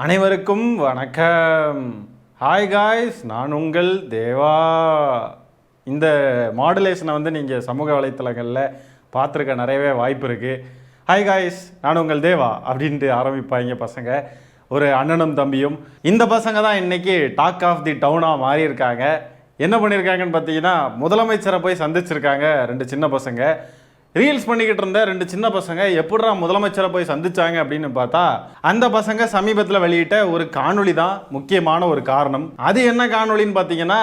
அனைவருக்கும் வணக்கம். Hi guys, நான் உங்கள் தேவா. இந்த மாடுலேஷனை நீங்கள் சமூக வலைத்தளங்களில் பார்த்துருக்க நிறையவே வாய்ப்பு இருக்குது. ஹாய் காய்ஸ், நான் உங்கள் தேவா அப்படின்ட்டு ஆரம்பிப்பாங்க பசங்க, ஒரு அண்ணனும் தம்பியும். இந்த பசங்க தான் இன்றைக்கி டாக் ஆஃப் தி டவுனாக மாறி இருக்காங்க. என்ன பண்ணியிருக்காங்கன்னு பார்த்தீங்கன்னா, முதலமைச்சரை போய் சந்திச்சிருக்காங்க. ரெண்டு சின்ன பசங்க ரீல்ஸ் பண்ணிக்கிட்டு இருந்த ரெண்டு சின்ன பசங்க எப்படா முதலமைச்சரை போய் சந்திச்சாங்க அப்படின்னு பார்த்தா, அந்த பசங்க சமீபத்தில் வெளியிட்ட ஒரு காணொளி தான் முக்கியமான ஒரு காரணம். அது என்ன காணொலின்னு பார்த்தீங்கன்னா,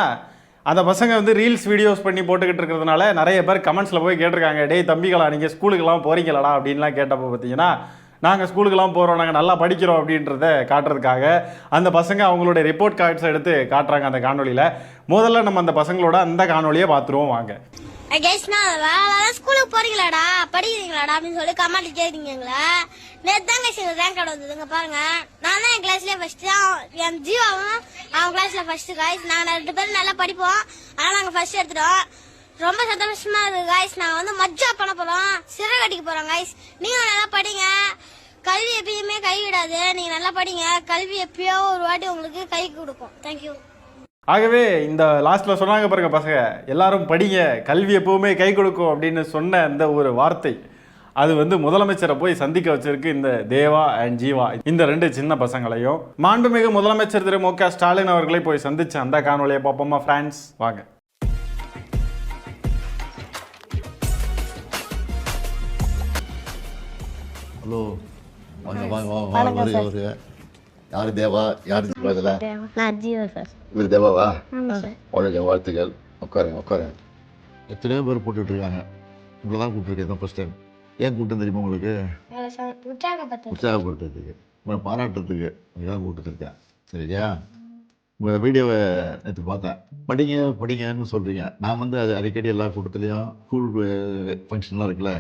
அந்த பசங்க ரீல்ஸ் வீடியோஸ் பண்ணி போட்டுக்கிட்டு இருக்கிறதுனால நிறைய பேர் கமெண்ட்ஸில் போய் கேட்டிருக்காங்க, டேய் தம்பிகளா நீங்கள் ஸ்கூலுக்கெல்லாம் போகிறீங்களாடா அப்படின்லாம் கேட்டப்போ பார்த்தீங்கன்னா, நாங்கள் ஸ்கூலுக்கெல்லாம் போகிறோம், நாங்கள் நல்லா படிக்கிறோம் அப்படின்றத காட்டுறதுக்காக அந்த பசங்க அவங்களுடைய ரிப்போர்ட் கார்ட்ஸை எடுத்து காட்டுறாங்க அந்த காணொலியில். முதல்ல நம்ம அந்த பசங்களோட அந்த காணொலியை பார்த்துருவோம் வாங்க. ஸ்கூலுக்கு போறீங்களாடா, படிக்கிறீங்களாடா அப்படின்னு சொல்லி கமெண்ட் கேக்குறீங்களா? நேத்து தாங்க ரேங்க் கார்டு வந்ததுங்க பாருங்க. நான் தான் என் கிளாஸ்லயே ஃபர்ஸ்ட், என் ஜீவாவும் அவன் கிளாஸ்ல ஃபர்ஸ்ட் காய்ஸ். நாங்க ரெண்டு பேரும் நல்லா படிப்போம், ஆனா நாங்க ஃபர்ஸ்ட் எடுத்துட்டோம். ரொம்ப சந்தோஷமா இருக்கு காய்ஸ். நாங்க மஜ்ஜா பண்ண போறோம், சிறை கட்டிக்கு போறோம் காய்ஸ். நீங்க நல்லா படிங்க, கல்வி எப்பயுமே கைவிடாது. நீங்க நல்லா படிங்க, கல்வி எப்பயோ ஒரு வாட்டி உங்களுக்கு கை கொடுக்கும். தேங்க்யூ. ஆகவே இந்த லாஸ்ட்டில் சொன்னாங்க பாருங்க பசங்க, எல்லாரும் படிங்க, கல்வி எப்பவுமே கை கொடுக்கும் அப்படின்னு சொன்ன அந்த ஒரு வார்த்தை, அது முதலமைச்சரை போய் சந்திக்க வச்சிருக்கு இந்த தேவா அண்ட் ஜீவா, இந்த ரெண்டு சின்ன பசங்களையும். மாண்புமிகு முதலமைச்சர் திரு மு.க. ஸ்டாலின் அவர்களை போய் சந்திச்ச அந்த காணொலியை பார்ப்போமா ஃப்ரெண்ட்ஸ், வாங்க. ஹலோ, வாங்க வாங்க வாங்க வாங்க. யாரு தேவா, யாரு ஜீவா? நான் ஜீவா சார். இவர் தேவாவா? ஆமா சார். உடனே வாழ்த்துக்கள். உட்காருங்க உட்காருங்க. எத்தனையோ பேர் போட்டுட்டு இருக்காங்க, உங்களை தான் கூப்பிட்டுருக்கேன் ஃபர்ஸ்ட் டைம். ஏன் கூட்டம் தெரியுமா உங்களுக்கு? உற்சாகப்படுத்துறதுக்கு, உங்களை பாராட்டுறதுக்கு இதான் கூப்பிட்டுருக்கேன். சரியா? உங்கள் வீடியோவை நேற்று பார்த்தேன். படிங்க படிங்கன்னு சொல்கிறீங்க. நான் அது அடிக்கடி எல்லா கூட்டத்துலேயும் ஸ்கூல் ஃபங்க்ஷன்லாம் இருக்குல்ல,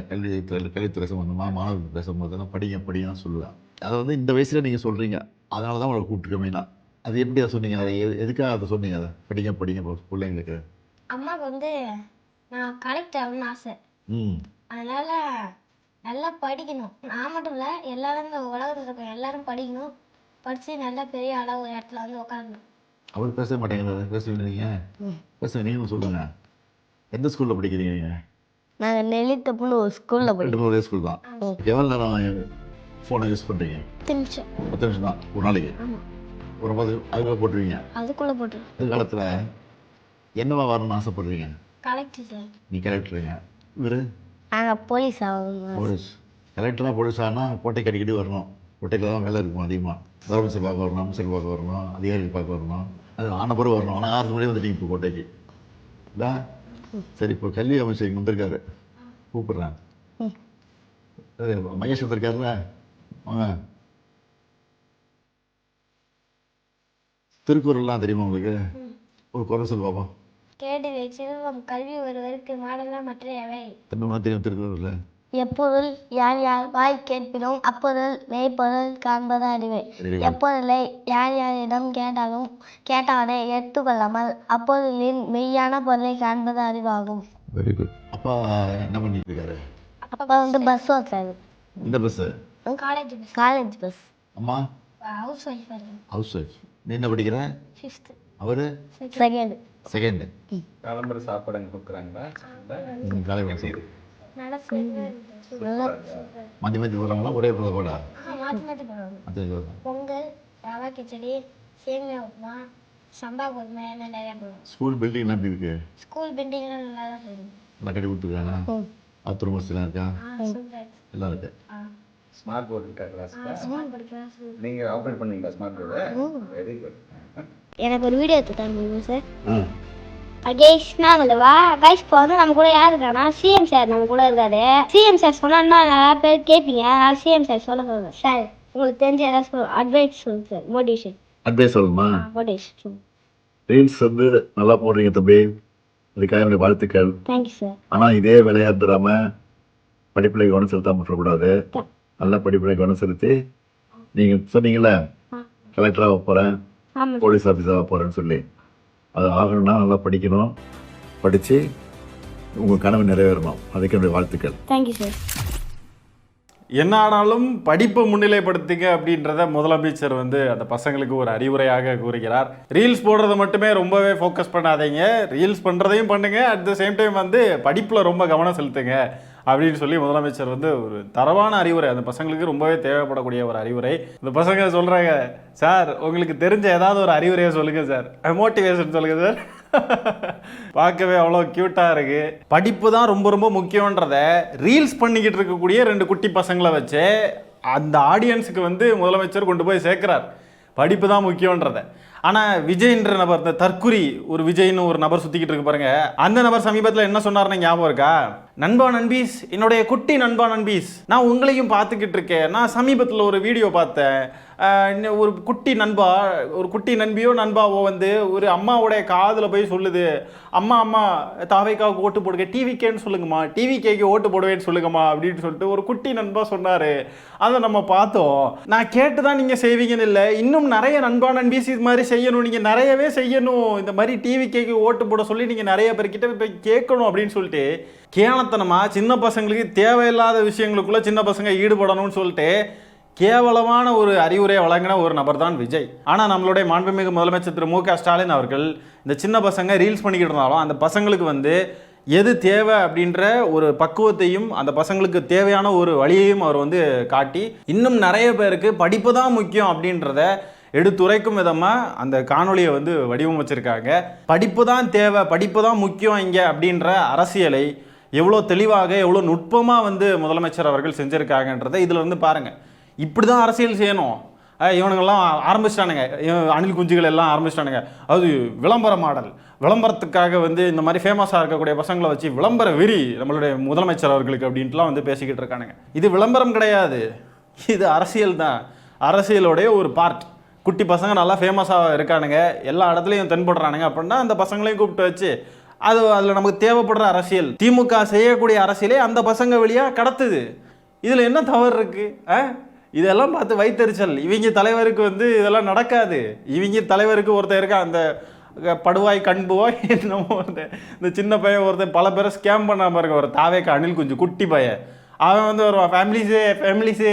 கல்வித்துறை சம்மந்தமாக மாணவர்கள் பேசும்போது படிங்க படிங்கன்னு சொல்லுவேன். அதை இந்த வயசில் நீங்கள் சொல்கிறீங்க, அதனால தான் உங்களை கூப்பிட்டுருக்கேன் மெயினாக. அது எப்படி அதை சொன்னீங்க? அதை எதுக்காக அதை சொன்னீங்க? அதை படிங்க படிங்க பிள்ளைங்களுக்கு. அம்மாவுக்கு நான் கலெக்டர் ஆகணும்னு ஆசை. அதனால நல்லா படிக்கணும். நான் மட்டும் இல்லை, எல்லாரும் இந்த உலகத்தில் இருக்க எல்லாரும் படிக்கணும். படித்து நல்லா பெரிய அளவு இடத்துல உட்காரணும். அவர் பேச மாட்டேங்கிறாரு, பேசுவீங்க பேசுவேன். நீங்களும் சொல்லுங்கள், எந்த ஸ்கூலில் படிக்கிறீங்க நீங்கள்? நாங்கள் நெல்லித்தப்புன்னு ஒரு ஸ்கூலில் படிக்கிறோம். ஒரே ஸ்கூல் தான். எவ்வளோ நேரம் ஃபோனை யூஸ் பண்ணுறீங்க? 10 நிமிஷம் தான் ஒரு நாளைக்கு. ஒரு 10 அதுக்குள்ளே போட்டுருவீங்க? அதுக்குள்ளே போட்டு. எதிர்காலத்தில் என்னவா வரணும்னு ஆசைப்படுறீங்க? Collector sir. நீ கலெக்டருங்க. இவர் நாங்கள் போலீஸ் ஆகணும். போலீஸ். கலெக்டராக போலீஸ் ஆனால் கோட்டைக்கு அடிக்கடி வரணும். கோட்டையில் தான் வேலை இருக்கும் அதிகமாக. முதலமைச்சர் பார்க்க வரணும், அமைச்சர் பார்க்க வரணும், அதிகாரிகள் பார்க்க வரணும். அது ஆன பிறகு வரணும். ஆனால் 6 மணி வந்துட்டீங்க இப்போ கோட்டைக்கு. இல்லை சரி, இப்போ கல்வி அமைச்சர் இங்கே வந்திருக்காரு, கூப்பிட்றேன். மகேஷ் வந்திருக்காருல்ல, வாங்க. திருக்குறள்லாம் தெரியுமா உங்களுக்கு? ஒரு குறை சொல் பாப்போம். கேடு செல்வம் கல்வி ஒருவருக்கு மாடலாம் மற்றையவை. என்ன தெரியும் திருக்குறள்ல? எப்பொருள் யார் யார் வாய் கேட்பினும் அப்பொருள் மெய்ப்பொருள் காண்பது அறிவு. எப்பொருளை யார் யாரிடம் கேட்டாலே எடுத்துக்கொள்ளாமல் அப்பொருளின் மெய்யான பொருளை காண்பது அறிவாகும். Very good. அப்பா என்ன பண்ணிட்டு இருக்காரு? அப்பா பஸ் ஓட்டுறாரு. இந்த பஸ்? College bus. அம்மா ஹவுஸ் ஒய்ஃப். House wife. நீ என்ன படிக்கிற? 5th. அவரு செகண்ட். காலம்பர சாப்பாடு அங்கே கொடுக்குறாங்களா? காலையில் சார் மந்தி மந்தி போடுறாங்களா? ஒரே போட பொங்கல், ரவா கிச்சடி, சேமியா உப்புமா, சம்பா கோதுமை எல்லாம் நிறையா போடுவோம். ஸ்கூல் பில்டிங்லாம் எப்படி இருக்கு? ஸ்கூல் பில்டிங்லாம் நல்லா தான் போயிடும். நல்லா கட்டி கொடுத்துருக்காங்க. பாத்ரூம் வசதிலாம் இருக்கா? எல்லாம் இருக்கு. ஸ்மார்ட் போர்டு இருக்கா கிளாஸ்ல? ஸ்மார்ட் போர்டு கிளாஸ் நீங்கள் ஆப்ரேட் பண்ணீங்களா ஸ்மார்ட் போர்டு? Very good. எனக்கு ஒரு வீடியோ எடுத்து தர முடியுமா சார்? கைஸ் இப்போ நம்ம கூட யார் இருக்கானா, சிஎம் சார் நம்ம கூட இருக்காரு. சிஎம் சார் சொன்னா நிறைய பேர் கேட்பீங்க, அதனால சிஎம் சார் சொல்ல சொல்லுங்க சார். உங்களுக்கு தெரிஞ்ச ஏதாவது அட்வைஸ் சொல்லுங்க சார். மோட்டிவேஷன் அட்வைஸ் சொல்லுமா? மோட்டிவேஷன். ரீல்ஸ் நல்லா போடுறீங்க தம்பி, அதுக்காக என்னுடைய வாழ்த்துக்கள். Thank you sir. ஆனால் இதே விளையாடுறாம படிப்பில் கவனம் செலுத்தாம விட்டுறக்கூடாது. நல்லா படிப்பில் கவனம் செலுத்தி, நீங்கள் சொன்னீங்கல்ல கலெக்டராக போகிறேன், போலீஸ் ஆஃபீஸராக போகிறேன்னு சொல்லி, அது ஆகணும்னா நல்லா படிக்கணும். படித்து உங்கள் கனவு நிறைவேறணும். அதுக்கு என்னுடைய வாழ்த்துக்கள். Thank you sir. என்ன ஆனாலும் படிப்பை முன்னிலைப்படுத்துங்க அப்படின்றத முதலமைச்சர் வந்து அந்த பசங்களுக்கு ஒரு அறிவுரையாக கூறுகிறார். ரீல்ஸ் போடுறத மட்டுமே ரொம்பவே ஃபோக்கஸ் பண்ணாதீங்க, ரீல்ஸ் பண்ணுறதையும் பண்ணுங்க, அட் த சேம் டைம் வந்து படிப்பில் ரொம்ப கவனம் செலுத்துங்க அப்படின்னு சொல்லி முதலமைச்சர் வந்து ஒரு தரவான அறிவுரை, அந்த பசங்களுக்கு ரொம்பவே தேவைப்படக்கூடிய ஒரு அறிவுரை. இந்த பசங்க சொல்கிறாங்க, சார் உங்களுக்கு தெரிஞ்ச ஏதாவது ஒரு அறிவுரையை சொல்லுங்கள் சார், மோட்டிவேஷன் சொல்லுங்கள் சார். பார்க்கவே அவ்வளோ க்யூட்டாக இருக்கு. படிப்பு தான் ரொம்ப ரொம்ப முக்கியன்றத ரீல்ஸ் பண்ணிக்கிட்டு இருக்கக்கூடிய 2 குட்டி பசங்களை வச்சு அந்த ஆடியன்ஸுக்கு வந்து முதலமைச்சர் கொண்டு போய் சேர்க்கிறார், படிப்பு தான் முக்கியன்றத. ஆனால் விஜய்ன்ற நபர், இந்த தற்குறி ஒரு விஜய்னு ஒரு நபர் சுற்றிக்கிட்டு இருக்கு பாருங்க, அந்த நபர் சமீபத்தில் என்ன சொன்னார்னு ஞாபகம் இருக்கா? நண்பா நண்பீஸ், என்னுடைய குட்டி நண்பா நண்பீஸ், நான் உங்களையும் பார்த்துக்கிட்டு இருக்கேன். நான் சமீபத்தில் ஒரு வீடியோ பார்த்தேன், ஒரு குட்டி நண்பா, ஒரு குட்டி நண்பியோ நண்பாவோ வந்து ஒரு அம்மாவோடைய காதில் போய் சொல்லுது, அம்மா அம்மா தாவைக்காவுக்கு ஓட்டு போடுங்க, டிவிகேன்னு சொல்லுங்கம்மா, டிவிகேக்கு ஓட்டு போடுவேன்னு சொல்லுங்கம்மா அப்படின்னு சொல்லிட்டு ஒரு குட்டி நண்பா சொன்னார். அதை நம்ம பார்த்தோம். நான் கேட்டு தான் நீங்கள் செய்வீங்கன்னு இல்லை, இன்னும் நிறைய நண்பா நண்பீஸ் இது மாதிரி செய்யணும், நீங்கள் நிறையவே செய்யணும், இந்த மாதிரி டிவிகேக்கு ஓட்டு போட சொல்லி நீங்கள் நிறைய பேர்கிட்ட போய் கேட்கணும் அப்படின்னு சொல்லிட்டு கேனத்தனமா சின்ன பசங்களுக்கு தேவையில்லாத விஷயங்களுக்குள்ள சின்ன பசங்க ஈடுபடணும்னு சொல்லிட்டு கேவலமான ஒரு அறிவுரை வழங்கின ஒரு நபர் தான் விஜய். ஆனால் நம்மளுடைய மாண்புமிகு முதலமைச்சர் திரு மு.க. ஸ்டாலின் அவர்கள் இந்த சின்ன பசங்க ரீல்ஸ் பண்ணிக்கிட்டு இருந்தாலும் அந்த பசங்களுக்கு வந்து எது தேவை அப்படின்ற ஒரு பக்குவத்தையும் அந்த பசங்களுக்கு தேவையான ஒரு வழியையும் அவர் வந்து காட்டி இன்னும் நிறைய பேருக்கு படிப்பு தான் முக்கியம் அப்படின்றத எடுத்துரைக்கும் விதமாக அந்த காணொலியை வந்து வடிவமைச்சிருக்காங்க. படிப்பு தான் தேவை, படிப்பு தான் முக்கியம் இங்கே அப்படின்ற அரசியலை எவ்வளோ தெளிவாக எவ்வளோ நுட்பமாக வந்து முதலமைச்சர் அவர்கள் செஞ்சுருக்காங்கன்றதை இதில் இருந்து பாருங்கள். இப்படி தான் அரசியல் செய்யணும். இவனுங்கெல்லாம் ஆரம்பிச்சிட்டானுங்க, அணில் குஞ்சுகள் எல்லாம் ஆரம்பிச்சிட்டானுங்க, அது விளம்பர மாடல், விளம்பரத்துக்காக வந்து இந்த மாதிரி ஃபேமஸாக இருக்கக்கூடிய பசங்களை வச்சு விளம்பர வெறி நம்மளுடைய முதலமைச்சர் அவர்களுக்கு அப்படின்ட்டுலாம் வந்து பேசிக்கிட்டு இருக்கானுங்க. இது விளம்பரம் கிடையாது, இது அரசியல் தான், அரசியலோடைய ஒரு பார்ட். குட்டி பசங்க நல்லா ஃபேமஸாக இருக்கானுங்க, எல்லா இடத்துலையும் தென்படுறானுங்க அப்படின்னா அந்த பசங்களையும் கூப்பிட்டு வச்சு அதில் நமக்கு தேவைப்படுற அரசியல், திமுக செய்யக்கூடிய அரசியலே அந்த பசங்க வழியாக கடத்துது. இதில் என்ன தவறு இருக்குது? இதெல்லாம் பார்த்து வைத்தறிச்சல். இவங்க தலைவருக்கு வந்து இதெல்லாம் நடக்காது. இவங்க தலைவருக்கு ஒருத்தர் இருக்கா, அந்த படுவாய் கண்புவாய் என்னமோ இந்த சின்ன பையன் ஒருத்தர் பல பேரை ஸ்கேம் பண்ணாமல் இருக்க, ஒரு தாவேக்க அணில் குஞ்சு குட்டி பையன், அவன் வந்து வருவான், ஃபேமிலிஸு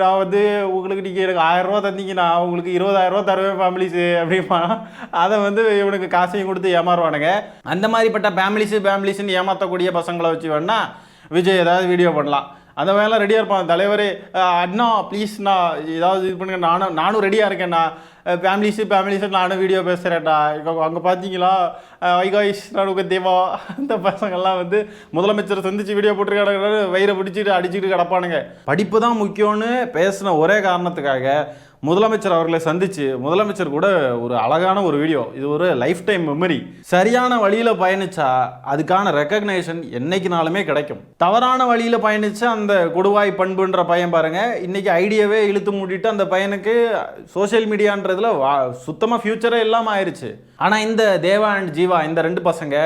நான் வந்து உங்களுக்கு நீங்கள் எனக்கு 1000 ரூபா தந்தீங்க, நான் உங்களுக்கு 20,000 ரூபா தருவேன் ஃபேமிலிஸு அப்படிமா. அதை வந்து இவனுக்கு காசையும் கொடுத்து ஏமாறுவானுங்க. அந்த மாதிரிப்பட்ட ஃபேமிலிஸுன்னு ஏமாற்றக்கூடிய பசங்களை வச்சு வேணா விஜய் ஏதாவது வீடியோ பண்ணலாம், அந்த வேலை ரெடியாக இருப்பான். தலைவர் அண்ணா ப்ளீஸ்ண்ணா ஏதாவது இது பண்ணுங்க, நானும் ரெடியாக இருக்கேண்ணா, ஃபேமிலிஸு நானும் வீடியோ பேசுகிறேன்டா. அங்கே பார்த்தீங்களா வைகாய்ஸ் நானுக்கு தேவா, அந்த பசங்கள்லாம் வந்து முதலமைச்சரை சந்திச்சு வீடியோ போட்டுருக்காங்க, வயிறை பிடிச்சிட்டு அடிச்சுட்டு கிடப்பானுங்க. படிப்பு தான் முக்கியம்னு பேசின ஒரே காரணத்துக்காக முதலமைச்சர் அவர்களை சந்திச்சு முதலமைச்சர் கூட ஒரு அழகான ஒரு வீடியோ, இது ஒரு லைஃப் டைம் மெமரி. சரியான வழியில் பயணிச்சா அதுக்கான ரெக்கக்னேஷன் என்னைக்குனாலுமே கிடைக்கும். தவறான வழியில் பயணிச்சா அந்த கொடுவாய் பண்புன்ற பையன் பாருங்க, இன்னைக்கு ஐடியாவே இழுத்து மூடிட்டு அந்த பையனுக்கு சோசியல் மீடியான்றதுல சுத்தமாக ஃபியூச்சரே இல்லாமல் ஆயிடுச்சு. ஆனால் இந்த தேவா அண்ட் ஜீவா இந்த 2 பசங்க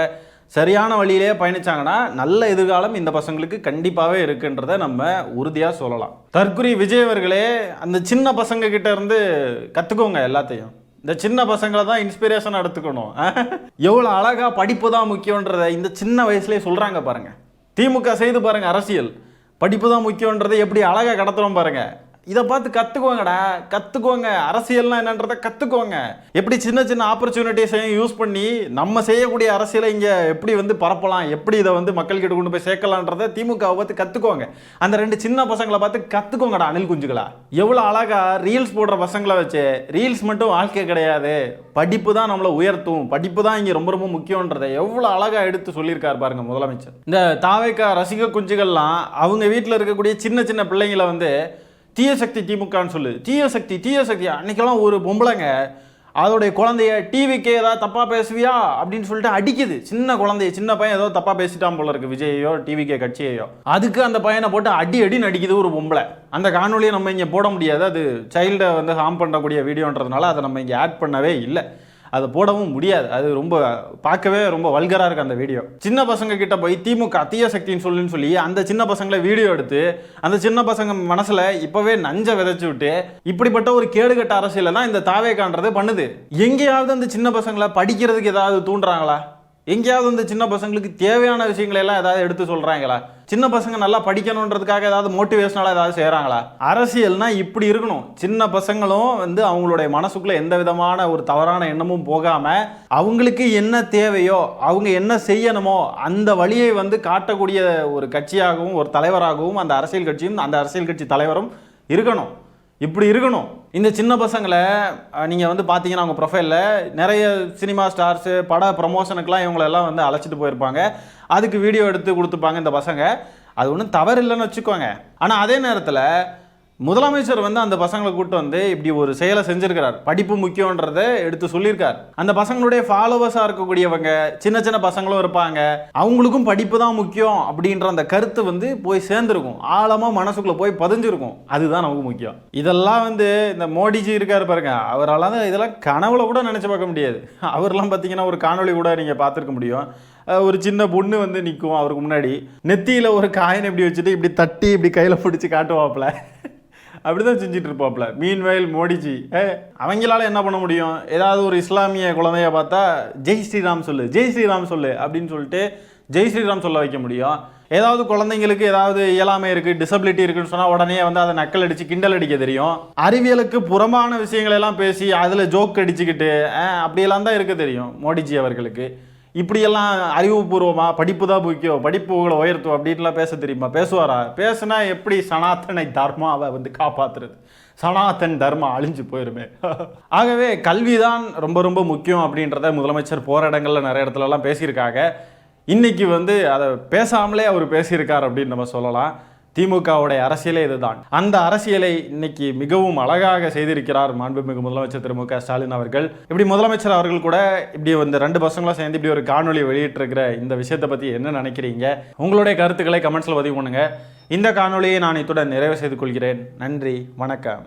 சரியான வழியிலே பயணிச்சாங்கன்னா நல்ல எதிர்காலம் இந்த பசங்களுக்கு கண்டிப்பாகவே இருக்குன்றதை நம்ம உறுதியாக சொல்லலாம். தற்குறி விஜய் அவர்களே, அந்த சின்ன பசங்க கிட்ட இருந்து கற்றுக்கோங்க எல்லாத்தையும். இந்த சின்ன பசங்களை தான் இன்ஸ்பிரேஷன் எடுத்துக்கணும். எவ்வளோ அழகாக படிப்பு தான் முக்கியன்றதை இந்த சின்ன வயசுலேயே சொல்கிறாங்க பாருங்கள். திமுக செய்து பாருங்கள் அரசியல், படிப்பு தான் முக்கியன்றதை எப்படி அழகாக கடத்துகிறோம் பாருங்கள். இதை பார்த்து கற்றுக்கோங்கடா, கற்றுக்கோங்க. அரசியல்னா என்னன்றதை கற்றுக்கோங்க. எப்படி சின்ன சின்ன ஆப்பர்ச்சுனிட்டிஸையும் யூஸ் பண்ணி நம்ம செய்யக்கூடிய அரசியலை இங்கே எப்படி வந்து பரப்பலாம், எப்படி இதை வந்து மக்கள்கிட்ட கொண்டு போய் சேர்க்கலான்றதை திமுகவை பார்த்து கற்றுக்கோங்க. அந்த 2 சின்ன பசங்களை பார்த்து கற்றுக்கோங்கடா அணில் குஞ்சுகளா. எவ்வளோ அழகாக ரீல்ஸ் போடுற பசங்களை வச்சு, ரீல்ஸ் மட்டும் வாழ்க்கை கிடையாது, படிப்பு தான் நம்மளை உயர்த்தும், படிப்பு தான் இங்கே ரொம்ப ரொம்ப முக்கியன்றதை எவ்வளோ அழகாக எடுத்து சொல்லியிருக்கார் பாருங்க முதலமைச்சர். இந்த தாவேக்கா ரசிக குஞ்சுகள்லாம் அவங்க வீட்டில் இருக்கக்கூடிய சின்ன சின்ன பிள்ளைங்களை வந்து தீய சக்தி திமுகன்னு சொல்லு, தீய சக்தி. அன்னைக்கெல்லாம் ஒரு பொம்பளைங்க அதோடைய குழந்தைய டிவிக்கே ஏதாவது தப்பாக பேசுவியா அப்படின்னு சொல்லிட்டு அடிக்குது. சின்ன குழந்தைய, சின்ன பையன் ஏதோ தப்பாக பேசிட்டான் போல இருக்கு விஜயையோ டிவிக்கே கட்சியையோ, அதுக்கு அந்த பையனை போட்டு அடின்னு அடிக்குது ஒரு பொம்பளை. அந்த காணொலியை நம்ம இங்கே போட முடியாது, அது சைல்டை வந்து ஹார்ம் பண்ணக்கூடிய வீடியோன்றதுனால அதை நம்ம இங்கே ஆட் பண்ணவே இல்லை, அதை போடவும் முடியாது. அது ரொம்ப பார்க்கவே ரொம்ப வல்கராக இருக்குது அந்த வீடியோ. சின்ன பசங்க கிட்ட போய் திமுக தீய சக்தின்னு சொல்லி அந்த சின்ன பசங்களை வீடியோ எடுத்து அந்த சின்ன பசங்க மனசில் இப்போவே நஞ்சை விதைச்சி விட்டு இப்படிப்பட்ட ஒரு கேடுகட்ட அரசியலை தான் இந்த தாவேக்கான்றது பண்ணுது. எங்கேயாவது அந்த சின்ன பசங்களை படிக்கிறதுக்கு ஏதாவது தூண்டுறாங்களா? எங்கேயாவது இந்த சின்ன பசங்களுக்கு தேவையான விஷயங்களை எல்லாம் ஏதாவது எடுத்து சொல்றாங்களா? சின்ன பசங்க நல்லா படிக்கணுன்றதுக்காக ஏதாவது மோட்டிவேஷனலாக ஏதாவது செய்கிறாங்களா? அரசியல்னா இப்படி இருக்கணும். சின்ன பசங்களும் வந்து அவங்களுடைய மனசுக்குள்ள எந்த விதமான ஒரு தவறான எண்ணமும் போகாம அவங்களுக்கு என்ன தேவையோ அவங்க என்ன செய்யணுமோ அந்த வழியை வந்து காட்டக்கூடிய ஒரு கட்சியாகவும் ஒரு தலைவராகவும் அந்த அரசியல் கட்சியும் அந்த அரசியல் கட்சி தலைவரும் இருக்கணும். இப்படி இருக்கணும். இந்த சின்ன பசங்களை நீங்கள் வந்து பார்த்தீங்கன்னா அவங்க ப்ரொஃபைலில் நிறைய சினிமா ஸ்டார்ஸு பட ப்ரமோஷனுக்கெலாம் இவங்களெல்லாம் வந்து அழைச்சிட்டு போயிருப்பாங்க. அதுக்கு வீடியோ எடுத்து கொடுத்துப்பாங்க இந்த பசங்க. அது ஒன்றும் தவறு இல்லைன்னு வச்சுக்கோங்க. ஆனால் அதே நேரத்தில் முதலமைச்சர் வந்து அந்த பசங்களை கூப்பிட்டு வந்து இப்படி ஒரு செயலை செஞ்சிருக்கிறார். படிப்பு முக்கியன்றதை எடுத்து சொல்லியிருக்கார். அந்த பசங்களுடைய ஃபாலோவர்ஸாக இருக்கக்கூடியவங்க சின்ன சின்ன பசங்களும் இருப்பாங்க. அவங்களுக்கும் படிப்பு தான் முக்கியம் அப்படின்ற அந்த கருத்து வந்து போய் சேர்ந்துருக்கும். ஆழமாக மனசுக்குள்ளே போய் பதிஞ்சிருக்கும். அதுதான் நமக்கு முக்கியம். இதெல்லாம் வந்து இந்த மோடிஜி இருக்காரு பாருங்க, அவரால் தான் இதெல்லாம் கனவுல கூட நினச்சி பார்க்க முடியாது. அவரெல்லாம் பார்த்தீங்கன்னா ஒரு காணொளி கூட நீங்கள் பார்த்துருக்க முடியும். ஒரு சின்ன பொண்ணு வந்து நிற்கும் அவருக்கு முன்னாடி, நெத்தியில் ஒரு காயின் இப்படி வச்சுட்டு இப்படி தட்டி இப்படி கையில் பிடிச்சி காட்டுவாப்புல. அப்படிதான் செஞ்சுட்டு இருப்பாப்ல. மீன்வயல் மோடிஜி அவங்களால என்ன பண்ண முடியும்? ஏதாவது ஒரு இஸ்லாமிய குழந்தைய பார்த்தா ஜெய் ஸ்ரீராம் சொல்லு, ஜெய் ஸ்ரீராம் சொல்லு அப்படின்னு சொல்லிட்டு ஜெய் ஸ்ரீராம் சொல்ல வைக்க முடியும். ஏதாவது குழந்தைங்களுக்கு ஏதாவது இயலாமை இருக்குது, டிசபிலிட்டி இருக்குன்னு சொன்னால் உடனே வந்து அதை நக்கல் அடித்து கிண்டல் அடிக்க தெரியும். அறிவியலுக்கு புறமான விஷயங்களெல்லாம் பேசி அதில் ஜோக் அடிச்சுக்கிட்டு அப்படியெல்லாம் தான் இருக்க தெரியும் மோடிஜி அவர்களுக்கு. இப்படியெல்லாம் அறிவுபூர்வமாக படிப்பு தான் முக்கியம், படிப்பு உங்களை உயர்த்தும் அப்படின்லாம் பேச தெரியுமா? பேசுவாரா? பேசுனா எப்படி சனாதனை தர்மாவை வந்து காப்பாற்றுறது? சனாதன் தர்மா அழிஞ்சு போயிருமே. ஆகவே கல்விதான் ரொம்ப ரொம்ப முக்கியம் அப்படின்றத முதலமைச்சர் போகிற இடங்களில் நிறைய இடத்துலலாம் பேசியிருக்காங்க. இன்னைக்கு வந்து அதை பேசாமலே அவர் பேசியிருக்கார் அப்படின்னு நம்ம சொல்லலாம். திமுகவுடைய அரசியலே இதுதான். அந்த அரசியலை இன்னைக்கு மிகவும் அழகாக செய்திருக்கிறார் மாண்புமிகு முதலமைச்சர் திரு மு.க. ஸ்டாலின் அவர்கள். இப்படி முதலமைச்சர் அவர்கள் கூட இப்படி இந்த 2 பசங்களும் சேர்ந்து இப்படி ஒரு காணொலி வெளியிட்டிருக்கிற இந்த விஷயத்தை பற்றி என்ன நினைக்கிறீங்க? உங்களுடைய கருத்துக்களை கமெண்ட்ஸில் பதிவு பண்ணுங்க. இந்த காணொலியை நான் இத்துடன் நிறைவு செய்து கொள்கிறேன். நன்றி, வணக்கம்.